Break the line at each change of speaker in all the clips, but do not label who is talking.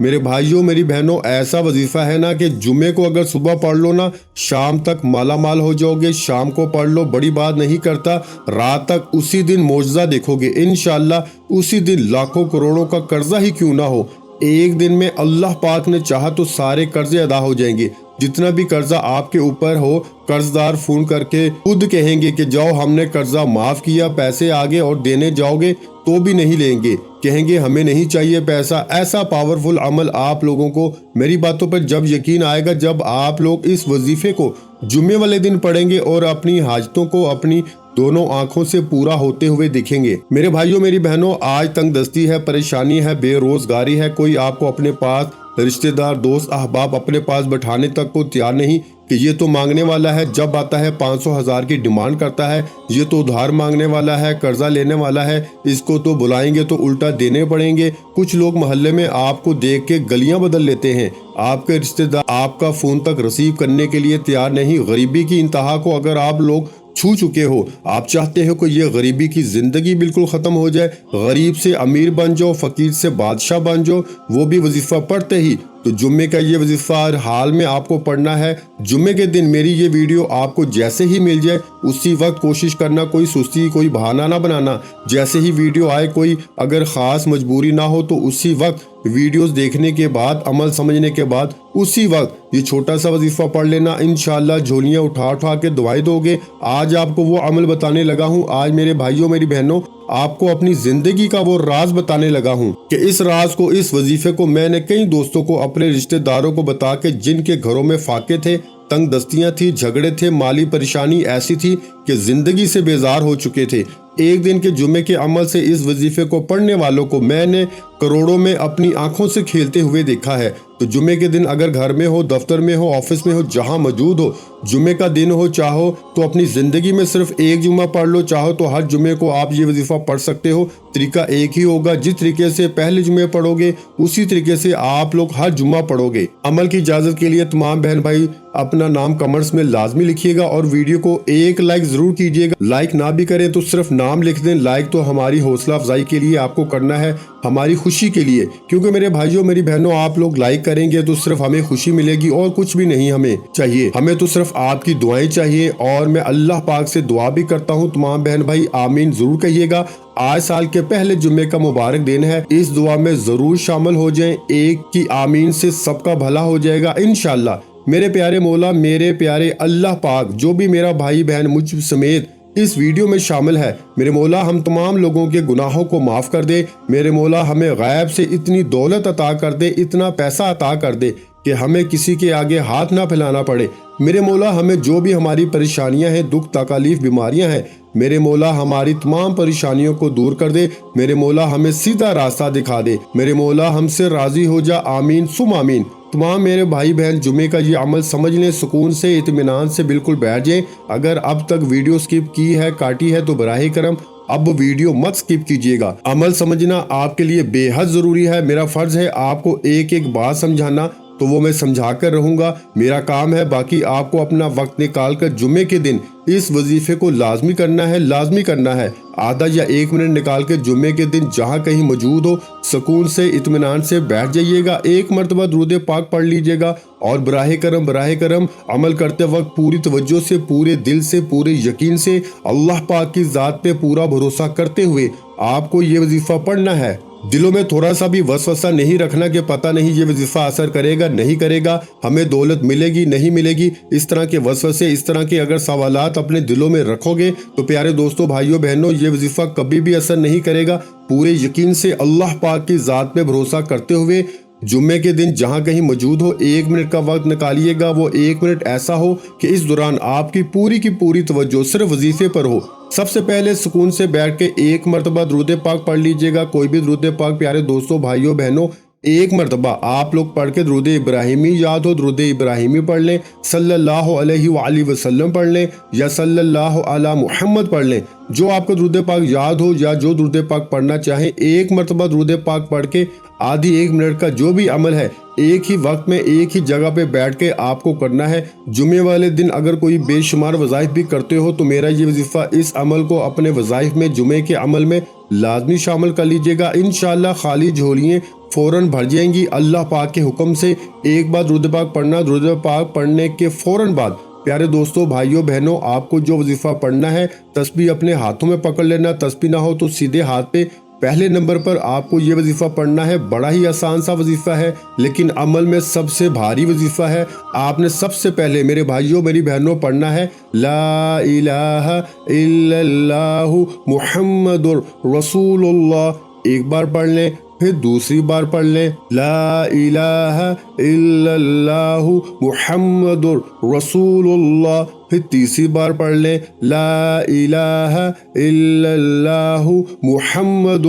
میرے بھائیوں میری بہنوں، ایسا وظیفہ ہے نا کہ جمعے کو اگر صبح پڑھ لو نا، شام تک مالا مال ہو جاؤ گے۔ شام کو پڑھ لو، بڑی بات نہیں کرتا، رات تک اسی دن معجزہ دیکھو گے انشاءاللہ۔ اسی دن لاکھوں کروڑوں کا قرضہ ہی کیوں نہ ہو، ایک دن میں اللہ پاک نے چاہا تو سارے قرضے ادا ہو جائیں گے۔ جتنا بھی قرضہ آپ کے اوپر ہو، قرض دار فون کر کے خود کہیں گے کہ جاؤ ہم نے قرضہ معاف کیا، پیسے آگے، اور دینے جاؤ گے تو بھی نہیں لیں گے، کہیں گے ہمیں نہیں چاہیے پیسہ۔ ایسا پاورفل عمل آپ لوگوں کو میری باتوں پر جب یقین آئے گا، جب آپ لوگ اس وظیفے کو جمعے والے دن پڑھیں گے اور اپنی حاجتوں کو اپنی دونوں آنکھوں سے پورا ہوتے ہوئے دکھیں گے۔ میرے بھائیوں میری بہنوں، آج تنگ دستی ہے، پریشانی ہے، بے روزگاری ہے، کوئی آپ کو اپنے پاس رشتہ دار دوست احباب اپنے پاس بٹھانے تک کو تیار نہیں کہ یہ تو مانگنے والا ہے، جب آتا ہے 500,000 کی ڈیمانڈ کرتا ہے، یہ تو ادھار مانگنے والا ہے، قرضہ لینے والا ہے، اس کو تو بلائیں گے تو الٹا دینے پڑیں گے۔ کچھ لوگ محلے میں آپ کو دیکھ کے گلیاں بدل لیتے ہیں، آپ کے رشتہ دار آپ کا فون تک ریسیو کرنے کے لیے تیار نہیں۔ غریبی کی انتہا کو اگر آپ لوگ چھو چکے ہو، آپ چاہتے ہو کہ یہ غریبی کی زندگی بالکل ختم ہو جائے، غریب سے امیر بن جاؤ، فقیر سے بادشاہ بن جاؤ، وہ بھی وظیفہ پڑھتے ہی، تو جمعے کا یہ وظیفہ ہر حال میں آپ کو پڑھنا ہے۔ جمعے کے دن میری یہ ویڈیو آپ کو جیسے ہی مل جائے اسی وقت کوشش کرنا، کوئی سستی کوئی بہانہ نہ بنانا، جیسے ہی ویڈیو آئے، کوئی اگر خاص مجبوری نہ ہو تو اسی وقت ویڈیوز دیکھنے کے بعد، عمل سمجھنے کے بعد اسی وقت یہ چھوٹا سا وظیفہ پڑھ لینا، انشاءاللہ جھولیاں اٹھا اٹھا کے دعائیں دو گے۔ آج آپ کو وہ عمل بتانے لگا ہوں، آج میرے بھائیوں میری بہنوں آپ کو اپنی زندگی کا وہ راز بتانے لگا ہوں کہ اس راز کو، اس وظیفے کو میں نے کئی دوستوں کو، اپنے رشتہ داروں کو بتا کے، جن کے گھروں میں فاقے تھے، تنگ دستیاں تھی، جھگڑے تھے، مالی پریشانی ایسی تھی کہ زندگی سے بیزار ہو چکے تھے، ایک دن کے جمعے کے عمل سے اس وظیفے کو پڑھنے والوں کو میں نے کروڑوں میں اپنی آنکھوں سے کھیلتے ہوئے دیکھا ہے۔ تو جمعے کے دن اگر گھر میں ہو، دفتر میں ہو، آفس میں ہو، جہاں موجود ہو، جمعے کا دن ہو، چاہو تو اپنی زندگی میں صرف ایک جمعہ پڑھ لو، چاہو تو ہر جمعے کو آپ یہ وظیفہ پڑھ سکتے ہو۔ طریقہ ایک ہی ہوگا، جس طریقے سے پہلے جمعے پڑھو گے اسی طریقے سے آپ لوگ ہر جمعہ پڑھو گے۔ عمل کی اجازت کے لیے تمام بہن بھائی اپنا نام کمنٹس میں لازمی لکھیے گا، اور ویڈیو کو ایک لائک ضرور کیجیے گا۔ لائک نہ بھی کریں تو صرف نام لکھ دیں، لائک تو ہماری حوصلہ افزائی کے لیے آپ کو کرنا ہے، ہماری خوشی کے لیے، کیونکہ میرے بھائیوں میری بہنوں آپ لوگ لائک کریں گے تو صرف ہمیں خوشی ملے گی، اور کچھ بھی نہیں ہمیں چاہیے، ہمیں تو صرف آپ کی دعائیں چاہیے۔ اور میں اللہ پاک سے دعا بھی کرتا ہوں، تمام بہن بھائی آمین ضرور کہیے گا۔ آج سال کے پہلے جمعے کا مبارک دن ہے، اس دعا میں ضرور شامل ہو جائیں، ایک کی آمین سے سب کا بھلا ہو جائے گا انشاءاللہ۔ میرے پیارے مولا، میرے پیارے اللہ پاک، جو بھی میرا بھائی بہن مجھ سمیت اس ویڈیو میں شامل ہے، میرے مولا ہم تمام لوگوں کے گناہوں کو معاف کر دے۔ میرے مولا ہمیں غیب سے اتنی دولت عطا کر دے، اتنا پیسہ عطا کر دے کہ ہمیں کسی کے آگے ہاتھ نہ پھیلانا پڑے۔ میرے مولا ہمیں جو بھی ہماری پریشانیاں ہیں، دکھ تکالیف بیماریاں ہیں، میرے مولا ہماری تمام پریشانیوں کو دور کر دے۔ میرے مولا ہمیں سیدھا راستہ دکھا دے۔ میرے مولا ہم سے راضی ہو جا، آمین ثم آمین۔ تمام میرے بھائی بہن جمعے کا یہ عمل سمجھ لیں، سکون سے اطمینان سے بالکل بیٹھ جائیں۔ اگر اب تک ویڈیو سکپ کی ہے، کاٹی ہے، تو براہ کرم اب ویڈیو مت سکپ کیجیے گا۔ عمل سمجھنا آپ کے لیے بے حد ضروری ہے، میرا فرض ہے آپ کو ایک ایک بات سمجھانا، تو وہ میں سمجھا کر رہوں گا، میرا کام ہے۔ باقی آپ کو اپنا وقت نکال کر جمعے کے دن اس وظیفے کو لازمی کرنا ہے، لازمی کرنا ہے۔ آدھا یا ایک منٹ نکال کے جمعے کے دن جہاں کہیں موجود ہو، سکون سے اطمینان سے بیٹھ جائیے گا، ایک مرتبہ درود پاک پڑھ لیجیے گا، اور براہ کرم عمل کرتے وقت پوری توجہ سے، پورے دل سے، پورے یقین سے، اللہ پاک کی ذات پہ پورا بھروسہ کرتے ہوئے آپ کو یہ وظیفہ پڑھنا ہے۔ دلوں میں تھوڑا سا بھی وسوسہ نہیں رکھنا کہ پتہ نہیں یہ وظیفہ اثر کرے گا نہیں کرے گا، ہمیں دولت ملے گی نہیں ملے گی، اس طرح کے وسوسے، اس طرح کے اگر سوالات اپنے دلوں میں رکھو گے تو پیارے دوستوں، بھائیوں بہنوں، یہ وظیفہ کبھی بھی اثر نہیں کرے گا۔ پورے یقین سے اللہ پاک کی ذات پہ بھروسہ کرتے ہوئے جمعے کے دن جہاں کہیں موجود ہو، ایک منٹ کا وقت نکالیے گا، وہ ایک منٹ ایسا ہو کہ اس دوران آپ کی پوری توجہ صرف وظیفے پر ہو۔ سب سے پہلے سکون سے بیٹھ کے ایک مرتبہ درود پاک پڑھ لیجئے گا، کوئی بھی درود پاک پیارے دوستوں بھائیوں بہنوں، ایک مرتبہ آپ لوگ پڑھ کے درود ابراہیمی یاد ہو، درود ابراہیمی پڑھ لیں، صلی اللہ علیہ وآلہ وسلم پڑھ لیں، یا صلی اللہ علی محمد پڑھ لیں، جو آپ کو درود پاک یاد ہو یا جو درود پاک پڑھنا چاہیں، ایک مرتبہ درود پاک پڑھ کے آدھی ایک منٹ کا جو بھی عمل ہے ایک ہی وقت میں ایک ہی جگہ پہ بیٹھ کے آپ کو کرنا ہے۔ جمعے والے دن اگر کوئی بے شمار وظائف بھی کرتے ہو تو میرا یہ وظیفہ اس عمل کو اپنے وظائف میں، جمعے کے عمل میں لازمی شامل کر لیجئے گا، انشاءاللہ خالی جھولیے فوراً بھر جائیں گی اللہ پاک کے حکم سے۔ ایک بار درود پاک پڑھنا، درود پاک پڑھنے کے فوراً بعد پیارے دوستوں، بھائیوں بہنوں، آپ کو جو وظیفہ پڑھنا ہے تسبیح اپنے ہاتھوں میں پکڑ لینا، تسبیح نہ ہو تو سیدھے ہاتھ پہ پہلے نمبر پر آپ کو یہ وظیفہ پڑھنا ہے۔ بڑا ہی آسان سا وظیفہ ہے لیکن عمل میں سب سے بھاری وظیفہ ہے۔ آپ نے سب سے پہلے میرے بھائیوں میری بہنوں پڑھنا ہے لا الہ الا اللہ محمد رسول اللہ۔ ایک بار پڑھ لیں، پھر دوسری بار پڑھ لیں لا الہ الا اللہ محمد رسول اللہ، پھر تیسری بار پڑھ لیں لا الہ الا اللہ محمد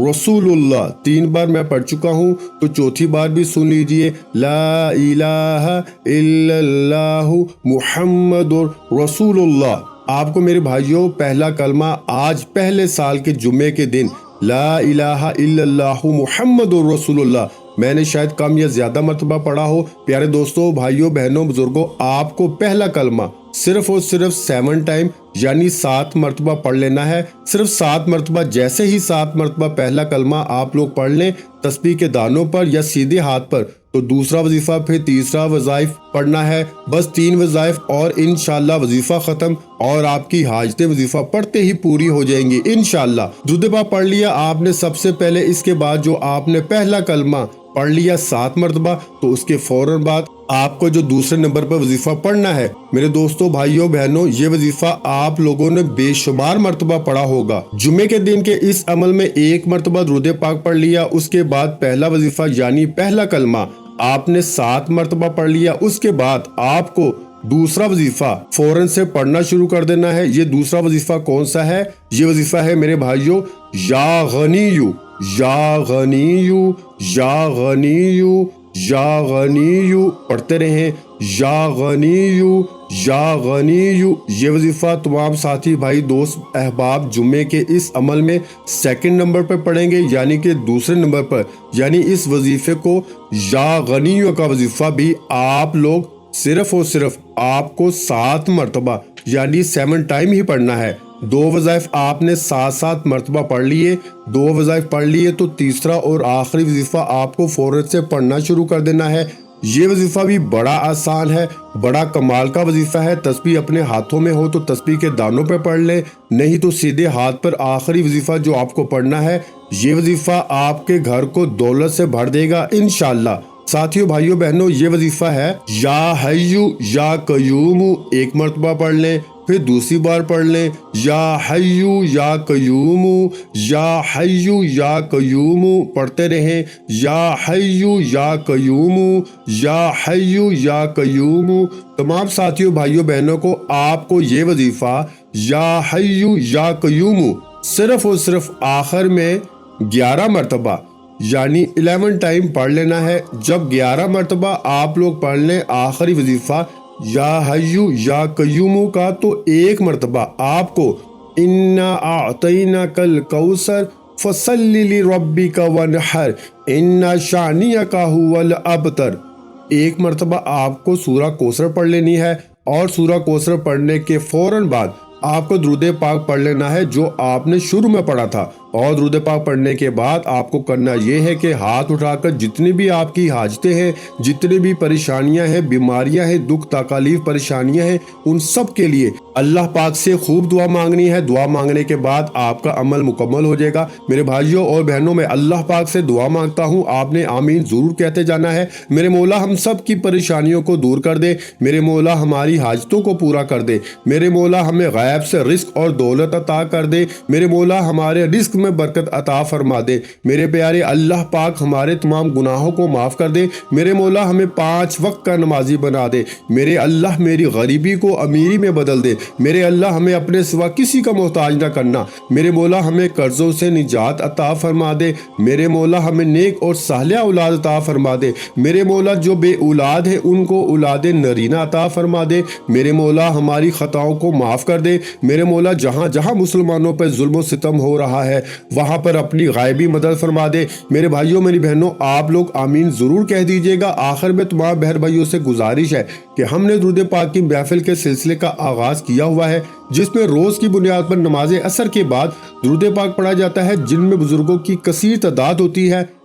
رسول اللہ۔ 3 بار میں پڑھ چکا ہوں تو چوتھی بار بھی سن لیجئے لا الہ الا اللہ محمد رسول اللہ۔ آپ کو میرے بھائیوں پہلا کلمہ آج پہلے سال کے جمعے کے دن لا الہ الا اللہ محمد رسول اللہ میں نے شاید کم یا زیادہ مرتبہ پڑھا ہو۔ پیارے دوستوں، بھائیوں بہنوں، بزرگوں، آپ کو پہلا کلمہ صرف اور صرف 7 ٹائم یعنی 7 مرتبہ پڑھ لینا ہے۔ صرف 7 مرتبہ، جیسے ہی 7 مرتبہ پہلا کلمہ آپ لوگ پڑھ لیں تسبیح کے دانوں پر یا سیدھے ہاتھ پر، تو دوسرا وظیفہ، پھر تیسرا وظائف پڑھنا ہے۔ بس 3 وظائف اور انشاءاللہ وظیفہ ختم، اور آپ کی حاجتیں وظیفہ پڑھتے ہی پوری ہو جائیں گی انشاءاللہ۔ درود پاک پڑھ لیا آپ نے سب سے پہلے، اس کے بعد جو آپ نے پہلا کلمہ پڑھ لیا 7 مرتبہ، تو اس کے فوراً بعد آپ کو جو دوسرے نمبر پر وظیفہ پڑھنا ہے میرے دوستوں بھائیوں بہنوں، یہ وظیفہ آپ لوگوں نے بے شمار مرتبہ پڑھا ہوگا۔ جمعے کے دن کے اس عمل میں 1 مرتبہ درود پاک پڑھ لیا، اس کے بعد پہلا وظیفہ یعنی پہلا کلمہ آپ نے 7 مرتبہ پڑھ لیا، اس کے بعد آپ کو دوسرا وظیفہ فوراً سے پڑھنا شروع کر دینا ہے۔ یہ دوسرا وظیفہ کون سا ہے؟ یہ وظیفہ ہے میرے بھائیوں یا غنیو یا غنیو یا غنیو یا غنیو، پڑھتے رہیں یا غنیو یا غنیو۔ یہ وظیفہ تمام ساتھی بھائی دوست احباب جمعے کے اس عمل میں 2nd نمبر پر پڑھیں گے، یعنی کہ دوسرے نمبر پر، یعنی اس وظیفے کو یا غنیو کا وظیفہ بھی آپ لوگ صرف اور صرف آپ کو 7 مرتبہ یعنی 7 ٹائم ہی پڑھنا ہے۔ 2 وظائف آپ نے 7 مرتبہ پڑھ لیے، 2 وظائف پڑھ لیے تو تیسرا اور آخری وظیفہ آپ کو فوراً سے پڑھنا شروع کر دینا ہے۔ یہ وظیفہ بھی بڑا آسان ہے، بڑا کمال کا وظیفہ ہے۔ تسبیح اپنے ہاتھوں میں ہو تو تسبیح کے دانوں پہ پڑھ لیں، نہیں تو سیدھے ہاتھ پر آخری وظیفہ جو آپ کو پڑھنا ہے، یہ وظیفہ آپ کے گھر کو دولت سے بھر دے گا انشاءاللہ۔ ساتھیوں بھائیوں بہنوں، یہ وظیفہ ہے یا حیو یا قیوم، 1 مرتبہ پڑھ لیں، پھر دوسری بار پڑھ لیں یا حیو یا قیوم یا حیو یا قیوم، پڑھتے رہیں یا حیو یا قیوم یا حیو یا قیوم۔ تمام ساتھیوں بھائیوں بہنوں کو آپ کو یہ وظیفہ یا حیو یا قیوم صرف اور صرف آخر میں 11 مرتبہ یعنی 11 ٹائم پڑھ لینا ہے۔ جب 11 مرتبہ آپ لوگ پڑھ لیں آخری وظیفہ یا حیو یا قیوم کا، تو 1 مرتبہ آپ کو انا اعطیناک الکوثر فصلی لربک وانحر ان شانئک ھو الابتر، 1 مرتبہ آپ کو سورہ کوثر پڑھ لینی ہے، اور سورہ کوثر پڑھنے کے فوراً بعد آپ کو درود پاک پڑھ لینا ہے جو آپ نے شروع میں پڑھا تھا۔ اور درود پاک پڑھنے کے بعد آپ کو کرنا یہ ہے کہ ہاتھ اٹھا کر جتنی بھی آپ کی حاجتیں ہیں، جتنی بھی پریشانیاں ہیں، بیماریاں ہیں، دکھ تکالیف پریشانیاں ہیں، ان سب کے لیے اللہ پاک سے خوب دعا مانگنی ہے۔ دعا مانگنے کے بعد آپ کا عمل مکمل ہو جائے گا۔ میرے بھائیوں اور بہنوں، میں اللہ پاک سے دعا مانگتا ہوں، آپ نے آمین ضرور کہتے جانا ہے۔ میرے مولا ہم سب کی پریشانیوں کو دور کر دے، میرے مولا ہماری حاجتوں کو پورا کر دے، میرے مولا ہمیں غیب سے رزق اور دولت عطا کر دے، میرے مولا ہمارے رزق میں برکت عطا فرما دے، میرے پیارے اللہ پاک ہمارے تمام گناہوں کو معاف کر دے، میرے مولا ہمیں 5 وقت کا نمازی بنا دے، میرے اللہ میری غریبی کو امیری میں بدل دے، میرے اللہ ہمیں اپنے سوا کسی کا محتاج نہ کرنا، میرے مولا ہمیں قرضوں سے نجات عطا فرما دے، میرے مولا ہمیں نیک اور صالحہ اولاد عطا فرما دے، میرے مولا جو بے اولاد ہے ان کو اولاد نرینہ عطا فرما دے، میرے مولا ہماری خطاؤں کو معاف کر دے، میرے مولا جہاں جہاں مسلمانوں پر ظلم و ستم ہو رہا ہے وہاں پر اپنی غائبی مدد فرما دے۔ میرے بھائیوں میری بہنوں، آپ لوگ آمین ضرور کہہ دیجئے گا۔ آخر میں تمام بہن بھائیوں سے گزارش ہے کہ ہم نے درود پاک کی محفل کے سلسلے کا آغاز کیا ہوا ہے، جس میں روز کی بنیاد پر نماز عصر کے بعد درود پاک پڑھا جاتا ہے، جن میں بزرگوں کی کثیر تعداد ہوتی ہے۔